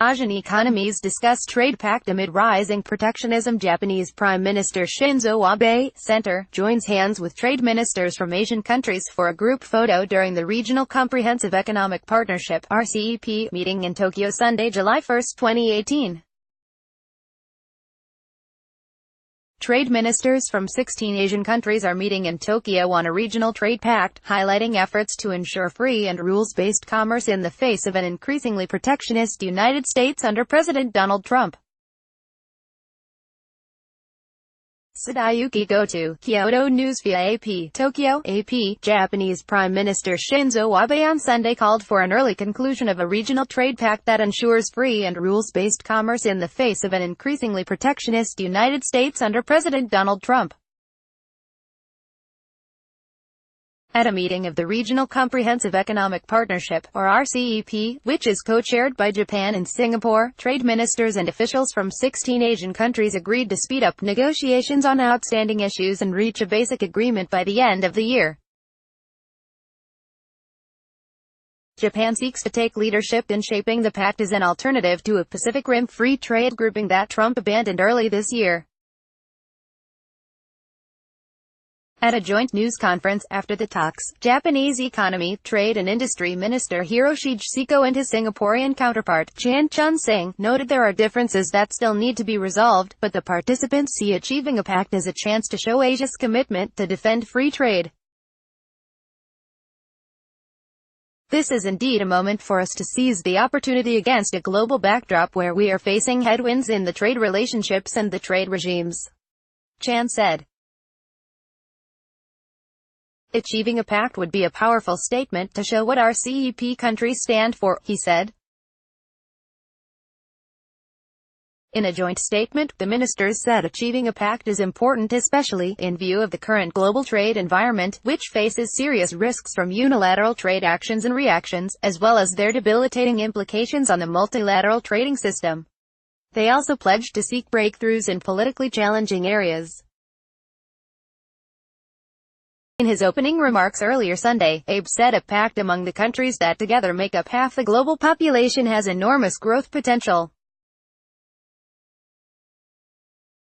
Asian economies discuss trade pact amid rising protectionism. Japanese Prime Minister Shinzo Abe, center, joins hands with trade ministers from Asian countries for a group photo during the Regional Comprehensive Economic Partnership (RCEP) meeting in Tokyo Sunday, July 1, 2018. Trade ministers from 16 Asian countries are meeting in Tokyo on a regional trade pact, highlighting efforts to ensure free and rules-based commerce in the face of an increasingly protectionist United States under President Donald Trump. Sadayuki Goto, Kyoto News via AP, Tokyo, AP. Japanese Prime Minister Shinzo Abe on Sunday called for an early conclusion of a regional trade pact that ensures free and rules-based commerce in the face of an increasingly protectionist United States under President Donald Trump. At a meeting of the Regional Comprehensive Economic Partnership, or RCEP, which is co-chaired by Japan and Singapore, trade ministers and officials from 16 Asian countries agreed to speed up negotiations on outstanding issues and reach a basic agreement by the end of the year. Japan seeks to take leadership in shaping the pact as an alternative to a Pacific Rim free trade grouping that Trump abandoned early this year. At a joint news conference after the talks, Japanese Economy, Trade and Industry Minister Hiroshi Seko and his Singaporean counterpart, Chan Chun-sing, noted there are differences that still need to be resolved, but the participants see achieving a pact as a chance to show Asia's commitment to defend free trade. This is indeed a moment for us to seize the opportunity against a global backdrop where we are facing headwinds in the trade relationships and the trade regimes, Chan said. Achieving a pact would be a powerful statement to show what our CEP countries stand for, he said. In a joint statement, the ministers said achieving a pact is important especially in view of the current global trade environment, which faces serious risks from unilateral trade actions and reactions, as well as their debilitating implications on the multilateral trading system. They also pledged to seek breakthroughs in politically challenging areas. In his opening remarks earlier Sunday, Abe said a pact among the countries that together make up half the global population has enormous growth potential.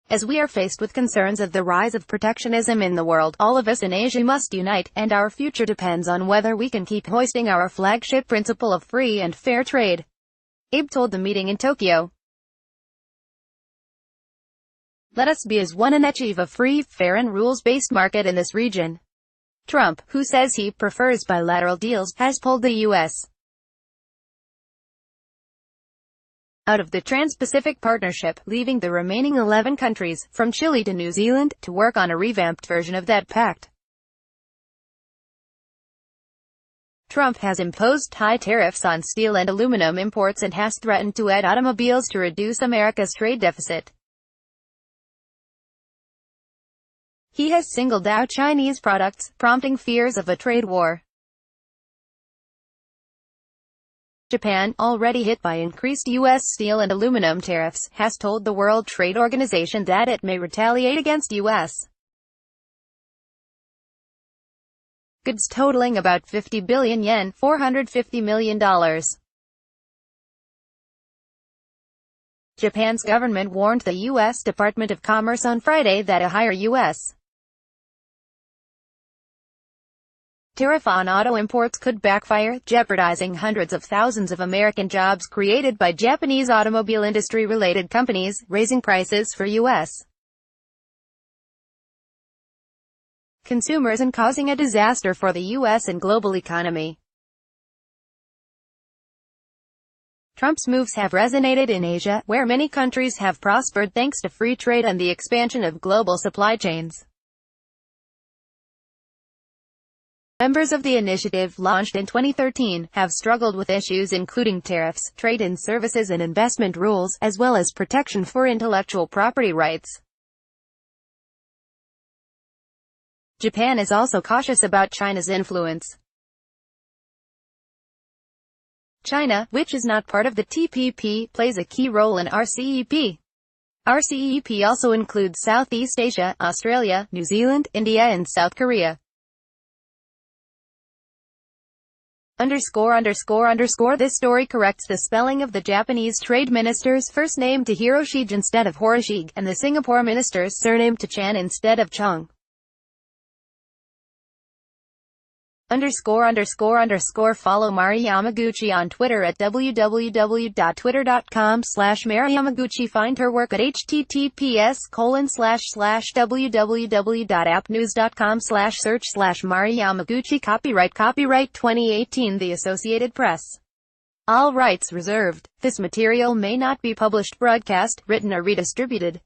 As we are faced with concerns of the rise of protectionism in the world, all of us in Asia must unite, and our future depends on whether we can keep hoisting our flagship principle of free and fair trade, Abe told the meeting in Tokyo. Let us be as one and achieve a free, fair and rules-based market in this region. Trump, who says he prefers bilateral deals, has pulled the U.S. out of the Trans-Pacific Partnership, leaving the remaining 11 countries, from Chile to New Zealand, to work on a revamped version of that pact. Trump has imposed high tariffs on steel and aluminum imports and has threatened to add automobiles to reduce America's trade deficit. He has singled out Chinese products, prompting fears of a trade war. Japan, already hit by increased U.S. steel and aluminum tariffs, has told the World Trade Organization that it may retaliate against U.S. goods totaling about 50 billion yen, $450 million. Japan's government warned the U.S. Department of Commerce on Friday that a higher U.S. tariff on auto imports could backfire, jeopardizing hundreds of thousands of American jobs created by Japanese automobile industry-related companies, raising prices for U.S. consumers and causing a disaster for the U.S. and global economy. Trump's moves have resonated in Asia, where many countries have prospered thanks to free trade and the expansion of global supply chains. Members of the initiative, launched in 2013, have struggled with issues including tariffs, trade in services and investment rules, as well as protection for intellectual property rights. Japan is also cautious about China's influence. China, which is not part of the TPP, plays a key role in RCEP. RCEP also includes Southeast Asia, Australia, New Zealand, India and South Korea. This story corrects the spelling of the Japanese trade minister's first name to Hiroshige instead of Horoshige, and the Singapore minister's surname to Chan instead of Chung. Follow Mari Yamaguchi on Twitter at www.twitter.com/mariyamaguchi. Find her work at https://www.appnews.com/search/Mari Yamaguchi. Copyright 2018 The Associated Press. All rights reserved. This material may not be published, broadcast, written or redistributed.